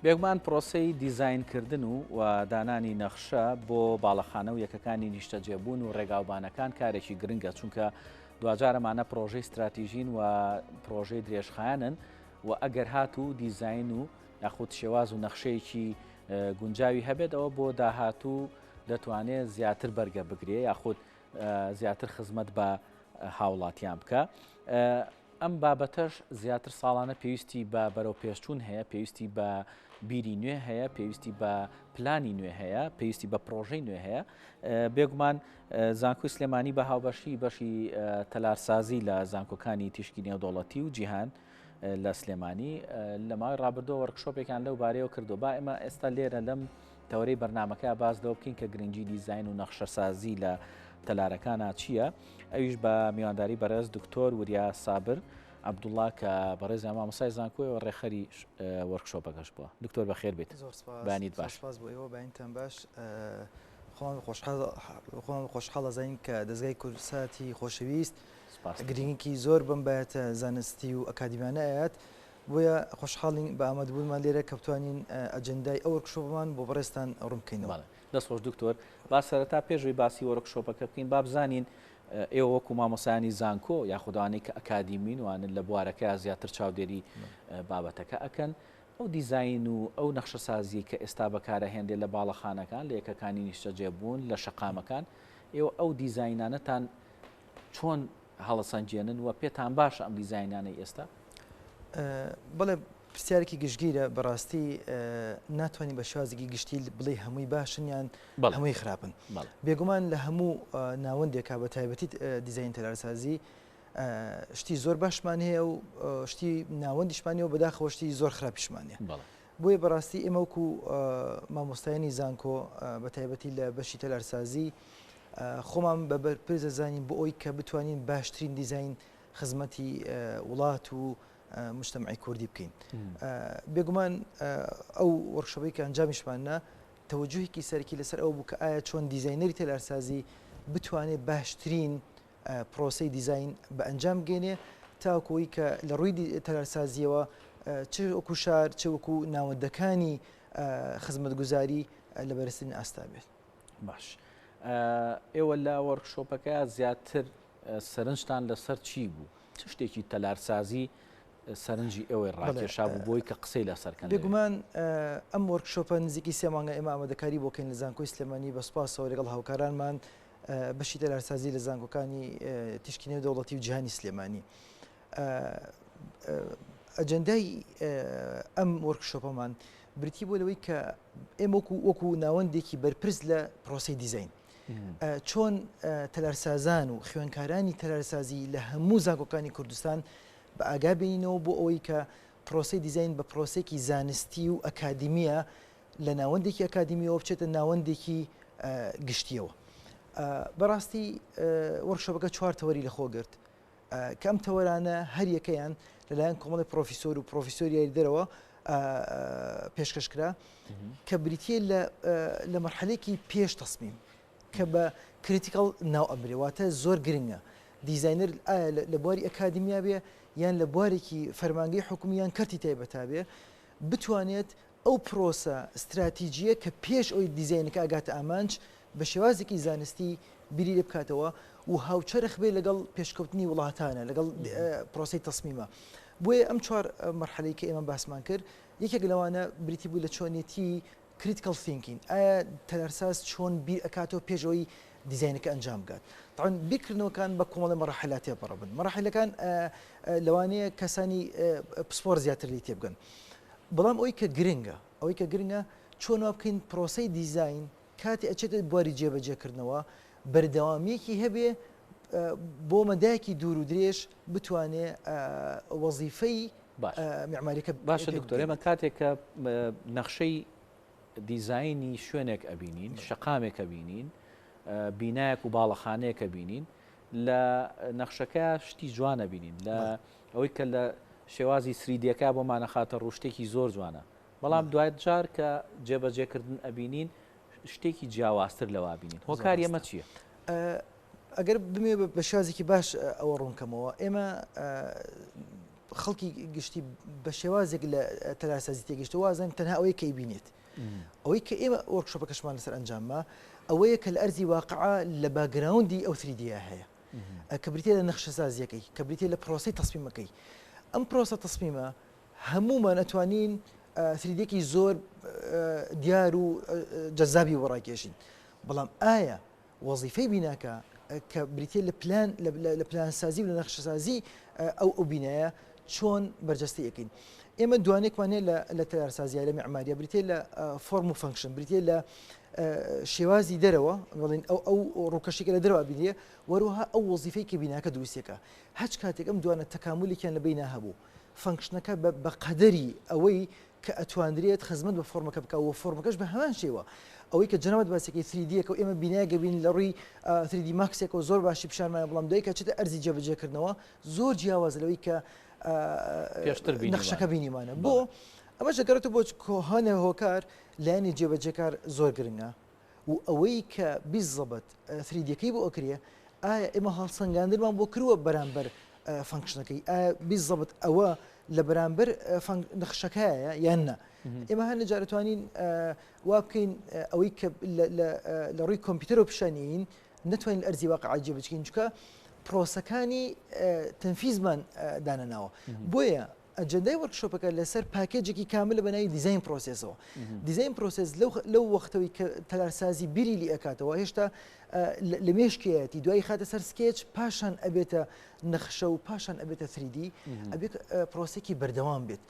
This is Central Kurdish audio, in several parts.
بێگومان پرۆسەی دیزاینکردن و دانانی نەخشە بۆ باڵەخانە و یەکەکانی نیشتەجێبوون و ڕێگاوبانەکان کارێکی گرنگە، چونکە دوجارەمانە پرۆژەی استراتیژین و پرۆژەی درێژخایەنن و ئەگەر هات و دیزاین و یاخود شێواز و نەخشەیەکی گونجاوی هەبێت ئەوە بۆ داهاتوو دەتوانێت زیاتر بەرگە بگرێ یاخود زیاتر خزمەت بە هاوڵاتیان بکە. ئەم بابەتەش زیاتر ساڵانە پێویستی بە بەرەو پێشچوون هەیە، پێویستی بە بیری نوێ هەیە، پێویستی بە پلانی نوێ هەیە، پێویستی بە پرۆژەی نوێ هەیە. بێگومان زانکۆی سلێمانی بە هاوبەشی بەشی تەلارسازی لە زانکۆکانی تیشکی نێودەوڵەتی و جیهان لە سلێمانی لە ماوەی ڕابردووە وەرکشۆپێکیان لەو بارەیەوە کردو. با ئێمە ئێستا لێرە لەم تەورەی بەرنامەکە باز لەوە بکەین کە گرنگی دیزاین و نەخشەسازی لە تەلارەکانە چییە. ئەویش بە میوانداری بەڕێز دکتۆر وریا سابر عەبدوڵڵا کە بەڕێزی مامۆستای زانکۆیەوە ڕێخەری وەرکشۆپەکەش بووە. دکتۆر بەخێر بێت. بانیت باش. سپاس بۆ ئێوە، باینتان باش. خۆم خۆشحاڵە زانین کە دەستگای کورساتی خۆشەویست گرنگێکی زۆر بمبایەتە زانستی و ئەکادیمیانەیەت، بۆیە خۆشحاڵین بە ئامادەبوونمان لێرە کە بتوانین ئەجەندای ئەو وەرکشۆپمان بۆ بەڕێستان ڕوون بکەینەوە. دەستخۆش دکتۆر، با سەرەتا پێشوی باسی وەرکشۆپەکە بکەین، با بزانین ئێوە وەکو مامۆسایانی زانکۆ یاخودوانەی کە ئەکادیمین وانن لە بوارەکە زیاتر چاودێری بابەتەکە ئەکەن، ئەو دیزاین و ئەو نەخشەسازی کە ئێستا بەکارەهێندێت لە باڵەخانەکان لە یەکەکانی نیشتەجێبوون لە شەقامەکان، ئێوە ئەو دیزاینانەتان چۆن هەڵەسەنجێنن و پێتان باشە ئەم دیزاینانەی ئێستا؟ بەڵێ پرسیارێکی گشتگیرە. بەڕاستی ناتوانین بە شێوازێکی گشتی بڵێ هەمووی باشن یان هەمووی خراپن. بێگومان لە هەموو ناوەندێکا بە تایبەتی دیزاین تەلارسازی شتی زۆر باشمان هەیە و شتی ناوەندیشمانیەوە بەداخەوە شتی زۆر خراپیشمانە. بۆیە بەڕاستی ئێمە وەکو مامۆستایانی زانکۆ بە تایبەتی لە بەشی تەلارسازی خۆمان بە بەرپرز دەزانین بۆ ئەوی کە بتوانین باشترین دیزاین خزمەتی وڵات و مجتەمعی کوردی بکەین. بێگومان ئەو وەرکشۆپەی کە ئەنجامیشمانە تەوەجوهێکی سەرەکی لەسەر ئەو بوو کە ئایا چۆن دیزاینەری تەلارسازی بتوانێت باشترین پرۆسەی دیزاین بە ئەنجام بگەێنێ تاکۆی کە لە ڕووی تەلارسازیەوە چ وەکو شار چ وەکو ناوەندەکانی خزمەتگوزاری لە بەرزترین ئاستا بێت. باش، ئێوە لە وەرکشۆپەکە زیاتر سەرنجتان لەسەر چی بوو؟ چ شتێکی تەلارسازی سەرنجی ئێوەی ڕاکێشا بوو بۆی کە قسەی لەسەرکەن؟ بێگومان ئەم وەرکشۆپە نزیکی 3 مانگە ئێمە ئامادەکاری بۆکەین لە زانکۆی سلێمانی بە سوپاسەوە لەگەڵ هاوکارانمان بەشی تەلارسازی لە زانکۆکانی تیشکی نێودەوڵەتی و جیهانی سلێمانی. ئەجەندای ئەم وەرکشۆپەمان بریتی بۆ لەوەی کە ئێمە وەکو ناوەندێکی بەرپرس لە پرۆسەی دیزاین چۆن تەلارسازان و خوێندکارانی تەلارسازی لە هەموو زانکۆکانی کوردستان بە ئاگا بینینەوە بۆ ئەوەی کە پرۆسەی دیزاین بە پرۆسێکی زانستی و ئەکادیمیە لە ناوەندێکی ئەکادیمیەوە بچێتە ناوەندێکی گشتیەوە. بەڕاستی وەرکشۆپەکە 4 تەوەری لەخۆ گرت کە ئەم تەوەرانە هەر یەکەیان لەلایەن کۆمەڵی پرۆفیسۆر و پرۆفیسۆری یاریدەرەوە پێشکەشکرا کە بریتیە لە مەرحەلەیەکی پێش تەسمیم کە بە کریتیکەڵ ناو ئەبرێواتە زۆر گرنگە دیزاینەر ئایا لە بواری ئەکادیمیا بێ یان لە بوارێکی فەرمانگەی حکومیان کەرتی تایبەتا بێ بتوانێت ئەو پرۆسە استراتیژیە کە پێش ئەوی دیزاینەکە ئاگاتە ئامانج بە شێوازێکی زانستی بیری لێ بکاتەوە و هاوچەرخ بێ لەگەڵ پێشکەوتنی وڵاتانە لەگەڵ پرۆسەی تەسمیمە. بۆیە ئەم 4 مەرحەلەی کە ئێمە باسمان کرد یەکێک لەوانە بریتی بوو لە چۆنیەتی کریتیکەڵ ثینکینگ، ئایا تەلارساز چۆن بیر ئەکاتەوە پێشەوەی دیزاینەکە ئەنجام بگات. طبعاً بیرکردنەوەکان بە کۆمەڵی مەراحلات تێپەڕەبن. مەراحلەکان لەوانەیە کەسانی پسپۆر زیاتر لی تێبگەن. بەڵام ئەوەی کە گرنگە چۆنەوە بکەین پرۆسەی دیزاین کاتی ئەچێتە بواری جێبەجێکردنەوە بەردەوامیەکی هەبێ بۆ مەدایەکی دوور و درێژ بتوانێ وەزیفەی معماریەکە باشە. دکتۆر، ئێمە کاتێک کە نەخشەی دیزاینی شوێنێک ئەبینین، شەقامێک ئەبینین، بینایەک و باڵەخانەیەکە بینین، لە نەخشەکە شتی جوانە بینین، لە ئەوەی کە لە شێوازی سریدیەکە بۆمانە خاتە ڕوشتێکی زۆر جوانە. بەڵام دوای جار کە جێبەجێکردن ئەبینین شتێکی جیاوازتر لەوا بینین. هۆکار ئێمە چییە؟ ئەگەر بمێ بە شێوازێکی باش ئەوە ڕوونکەمەوە ئێمە خەڵکی گشتی بە شێوازێک لە تەلارسازی تێگەشتە وازانین تەنها ئەوەی کە ئیبینێت ئەوەی کە ئێمە وەرکشۆپەکەشمان لەسەر ئەنجامما ئەوەیە کە لە ئەرزی واقعا لە باگراوندی ئەو 3D هەیە کە بریتێ لە نەخشەسازیەکەی کە بریتێ لە پرۆسی تەسمیمەکەی ئەم پرۆسە تەسمیمە هەمومان ئەتوانین 3Dێکی زۆر دیار و جەذابی وەڕاکێشین بەڵام ئایا وەزیفەی بیناکە کە بریتێ لە پلانسازی و لە نەخشەسازی ئەو بینایە چۆن بەرجەستی یەکەین ئێمە دوانێکمانێ لە تەلارسازیە لە معماریە بریتێ لە فۆرم و فەنکشن بریتێ لە شێوازی دەرەوە بڵین ئەو ڕووکەشێکە لە دەرەوە بینێ وەروها ئەو وەزیفەی کە بیناکە دروستێکە هەچ کاتێک ئەم دوانە تەکاملیان لە بینە هەبوو فەنکشنەکە بە قەدەری ئەوەی کە ئەتواندرێت خزمەت بە فۆرمەکە بکە و فۆرمەکەش بە هەمان شێوە ئەوەی کە جەنەبەت باسێکی 3Dەکە و ئێمە بینایە بین لە ڕووی 3D ماکسێکەوە زۆر باشی پیشانمانە بەڵام دوای کە چێتە ئەرزی جێبەجێکردنەوە زۆر جیاواز لەوەی کە نەخشەکە بینیمانە بۆ ئەمە ژەگەڕێتە بۆ کۆهانە هۆکار لایەنی جێبەجێکار زۆر گرنگە و ئەوەی کە بیزەبەت 3Dەکەی بۆ ئەکرێ ئایا ئێمە هەڵسەنگاندرمان بۆ کردووە بەرامبەر فەنکشنەکەی ئایا بیزەبەت ئەوە لە بەرامبەر نەخشەکەیە یان نە ئێمە هەر نەجارەتوانین وا بکەین ئەوەی کە لە ڕووی کۆمپیوتەر و پیشانین نەتوانین ئەرزی واقعا جێبەجێکین چکە پرۆسەکانی تەنفیزمان دانەناوە بۆیە ئەجەندای وەرکشۆپەکە لەسەر پاکێجێکی کامل بە ناوی دیزاین پرۆسسەوە دیزاین پرۆسس لەو وەختەوەی کە تەلارسازی بیری لی ئەکاتەوە هێشتا لە مێشکایەتی دوای خاتە سەر سکێچ پاشان ئەبێتە نەخشە و پاشان ئەبێتە 3D ئەبێت پرۆسێکی بەردەوام بێت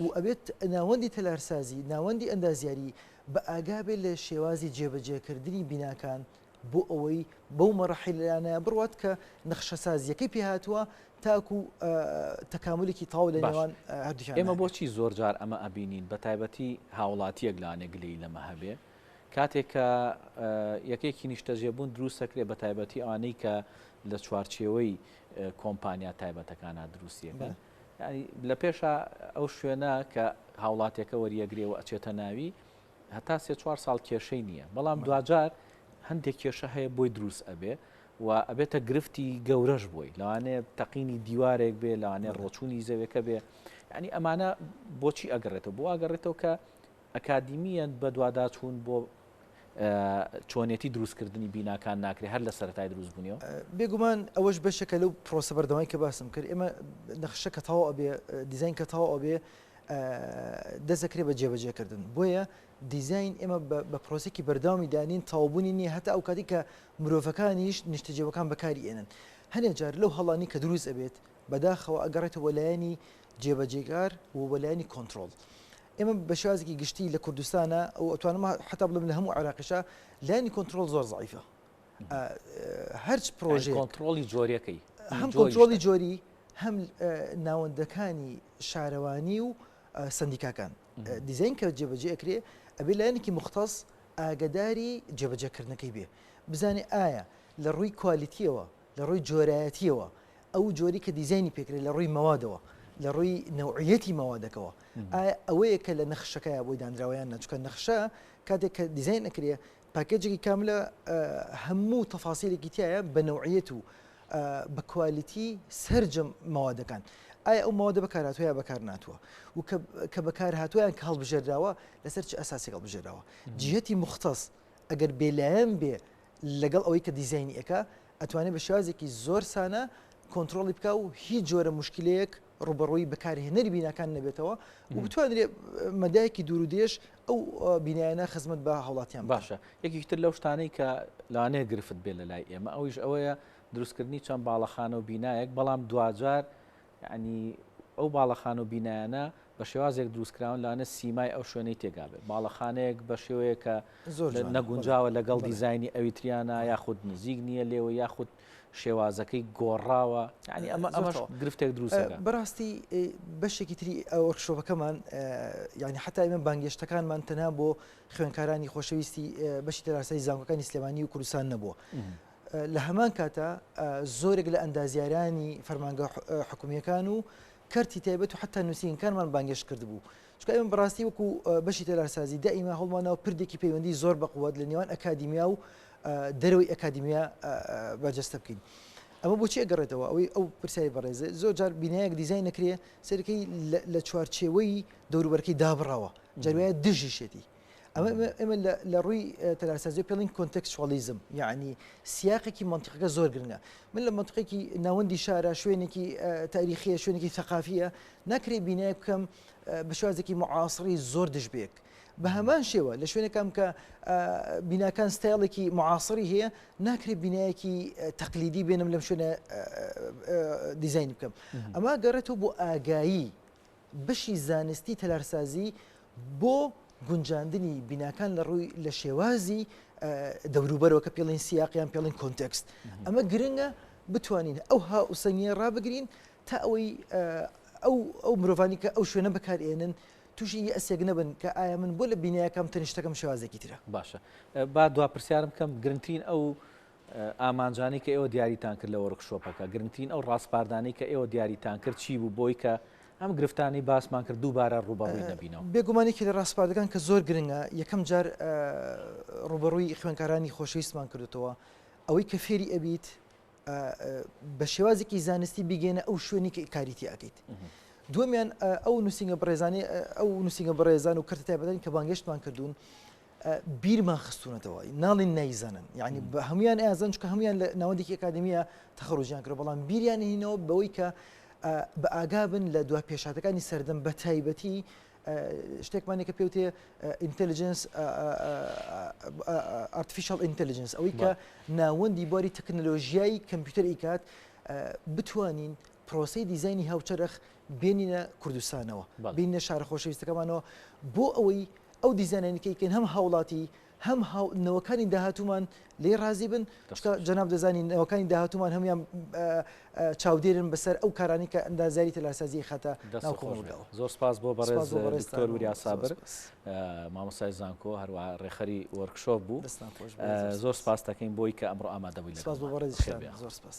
و ئەبێت ناوەندی تەلارسازی ناوەندی ئەندازیاری بە ئاگابێت لە شێوازی جێبەجێکردنی بیناکان بۆ ئەوەی بەو مەڕەحیلانە بڕوات کە نەخشەسازیەکەی پێهاتووە تاکو تەکاملێکی تاو لە نێوان هەردووشان ئێمە بۆچی زۆر جار ئەمە ئەبینین بە تایبەتی هاوڵاتیەک لانێ گلەی لەمە هەبێ کاتێک کە یەکێکی نیشتەجێبوون دروست دەکرێت بە تایبەتی ئەوانەی کە لە چوارچێوەی کۆمپانیا تایبەتەکانە دروستیەکە ینی لە پێشە ئەو شوێنە کە هاوڵاتێکە وەریەگرێەوە ئەچێتە ناوی هەتا 3-4 ساڵ کێشەی نییە بەڵام دوجار هەندێک کێشە هەیە بۆی دروست ئەبێ و ئەبێتە گرفتی گەورەش بووی لەوانەیە تەقینی دیوارێک بێ لەوانەیە ڕۆچوونی زەوێکە بێ ینی ئەمانە بۆچی ئەگەڕێتەوە بۆ ئاگەڕێتەوە کە ئەکادیمیەن بە دوواداچوون بۆ چۆنێتی دروستکردنی بیناکان ناکرێت هەر لە سەرەتای دروستبوونیەوە بێگومان ئەوەش بەشەکە لەو پرۆسە بەردەوای کە باسم کرد ئێمە نەخشە کە تاوا ئەبێ دیزاین کە تاوا ئەبێ دەسەکرێ بە جێبەجێکردن بۆیە دیزاین ئێمە بە پرۆسێکی بەرداوامی دانین تاوابوونی نییە هەتا ئەو کاتی کە مرۆڤەکانیش نیشتەجێبەکان بەکاری ئێنن هەنێک جار لەو هەڵانی کە دروست ئەبێت بەداخەوە ئەگەڕێتەوە لایەنی جێبەجێکار و وەلایەنی کۆنتترۆل ئێمە بە شێوازێکی گشتی لە کوردستانە ئەو ئەتوانم حتا بڵم لە هەموو عراقیشە لایەنی کۆنتترۆل زۆر زعیفە هەرچ پرۆژێ کۆنتترۆلی جۆریەکەی هەم کۆنتترۆلی جۆری هەم ناوەندەکانی شارەوانی و سندیکاکان دیزاین کە جێبەجێ ئەکرێ ئەبێ لایەنێکی مختص ئاگداری جێبەجێکردنەکەی بێ بزانێ ئایا لە ڕووی کوالیتیەوە لە ڕووی جۆرایەتیەوە ئەو جۆری کە دیزایانی پێکرێت لە ڕووی مەوادەوە لە ڕووی نەوعیەتی مەوادەکەەوە ئایا ئەوەیە کە لە نەخشەکەیە بۆی دانراوەیان نەچکە نەخشە کاتێک کە دیزاین ئەکرێ پاکێجێکی کاملە هەموو تەفاسیلێکی تایە بە نەوعیەت و بە کوالیتی سەرجەم مەوادەکان ئایا ئەو ماوەدە بەکار هاتووە یا بەکار ناتووە و کە بەکار هاتوویان کە هەڵبژێراوە لەسەر چ ئەساسێک هەڵبژێراوە جهەتی مختص ئەگەر بێلایەن بێ لەگەڵ ئەوەی کە دیزاینی ئەەکە ئەتوانێت بە شێوازێکی زۆر سانە کۆنتترۆلی بکە و هیچ جۆرە مشکلەیەک ڕوبەڕووی بەکارهێنەری بیناکان نەبێتەوە و بتوانێت مەدایەکی دوور و دێش ئەو بینایانە خزمەت بە هەوڵاتیان باشە یەکێکتر لەو شتانەی کە لەوانەیە گرفت بێ لە لای ئێمە ئەویش ئەوەیە دروستکردنی چەند باڵەخانە و بینایەک بەڵام دوجار ینی ئەو باڵەخانە و بینایانە بە شێوازێک دروستکراون لاانە سیمای ئەو شوێنەی تێگابێت باڵەخانەیەک بە شێوەیە کە نەگونجاوە لەگەڵ دیزایانی ئەویتریانە یاخود نزیک نییە لێوە یاخود شێوازەکەی گۆڕاوە ینی ئەمەش گرفتێک دروستەکە بەڕاستی بەشێکی تری ئەوەرکشۆپەکەمان یعنی حتا ئێمە بانگێشتەکانمان تەنها بۆ خوێنکارانی خۆشەویستی بەشی تەلارسازی زانکۆکانی سلێمانی و کوردستان نەبووە لە هەمان کاتە زۆرێک لە ئەندازیارانی فەرمانگە حکومیەکان و کەرتی تایبەت و حتا نووسینگەکانمان بانگێش کرد بوو چکە ئێمە بەڕاستی وەکو بەشی تەلارسازی دائیما هەڵمانەوە پردێکی پەیوەندی زۆر بەقووەت لە نێوان ئەکادیمیا و دەرەوەی ئەکادیمیا بەجەستە بکەین ئەمە بۆچی ئەگەڕێتەوە ئەو پرسیاری بەڕێزە زۆر جار بینایەک دیزای نەکرێ سەرەکەی لە چوارچێوەی دەوروبەرەکەی دابڕاوە جاروایە دژیشێتی ئەمە لە ڕووی تەلارسازی پێڵین کۆنتێکچوالیزم یعنی سیاقێکی منتیقەکە زۆر گرنگە من لە منتیقێکی ناوەندی شارە شوێنێکی تاریخیە شوێنێکی ثەقافیە ناکرێ بینایە بکەم بە شێوازێکی معاصری زۆر دژبێک بە هەمان شێوە لە شوێنەکەم کە بیناکان ستایڵێکی معاصری هەیە ناکرێت بینایەکی تەقلیدی بێنم لەم شوێنە دیزاین بکەم ئەمە گەڕێتەوە بۆ ئاگایی بەشی زانستی تەلارسازی بۆ گونجاندنی بیناکان لە ڕووی لە شێوازی دەوروبەرەوە کە پێڵین سیاقیان پێڵین کۆنتێکست ئەمە گرنگە بتوانین ئەو هاوسەنگیە ڕابگرین تا ئەوەی ئەو مرۆڤانی کە ئەو شوێنە بەکارێنن تووشی ئەسێک نەبن کە ئایا من بۆ لە بینایەکەم تەنیشتەکەم شێوازێکی ترە باشە با دوا پرسیارم بکەم گرنگترین ئەو ئامانجانی کە ئێوە دیاریتان کرد لە وەرکشۆپەکە گرنگترین ئەو ڕاستپاردانەی کە ئێوە دیاریتان کرد چی بوو بۆی کە ئەم گرفتانی باسمان کرد دووبارە ڕوبەڕووی نەبینەوە بێگومانێکی لە ڕاستپاردەکان کە زۆر گرنگە یەکەم جار ڕوبەڕووی خوێندکارانی خۆشەویستمان کردوتەوە ئەوەی کە فێری ئەبیت بە شێوازێکی زانستی بیگەێنە ئەو شوێنی کە کاریتی ئەکەیت دووەمیان ئەو نووسینگە بەڕێزانێ ئەو نووسینگە بەڕێزان و کەرتە تایبەتانی کە بانگەشتمان کردوون بیرمان خستوونەتەوە ناڵین نایزانن یعنی بە هەمویان ئازان چکە هەمویان لە ناوەندێکی ئەکادمیە تەخەڕۆژیان کرد بەڵام بیریان هینەوە بەوەی کە بە ئاگابن لە دوا پێشاتەکانی سەردەم بە تایبەتی شتێکمانێک کە پێوتێ ئینتەلیجنس ئارتفیشەڵ ئینتەلیجنس ئەوەی کە ناوەندی بواری تەکنەلۆژیایی کەمپیوتەر ئیکات بتوانین پرۆسەی دیزایانی هاوچەرخ بێنینە کوردستانەوە بینە شارە خۆشەویستەکەمانەوە بۆ ئەوەی ئەو دیزانێنەکەیکەن هەم هاوڵاتی هەم نەوەکانی داهاتومان لێ رازی بن جەناب دەزانین نەوەکانی داهاتومان هەمیان چاودێرن بەسەر ئەو کارانی کە ئەندازیاری تەلارسازی خەتە ناو کۆمەڵگەوە زۆر سپاس بۆ بەڕێز دکتۆر وریا سابر مامۆستای زانکۆ هەروە ڕێخەری وەرکشۆپ بوو زۆر سپاس دەکەین بۆی کە ئەمڕۆ ئامادەبووین سپاس بۆ بەڕێز زۆر سپاس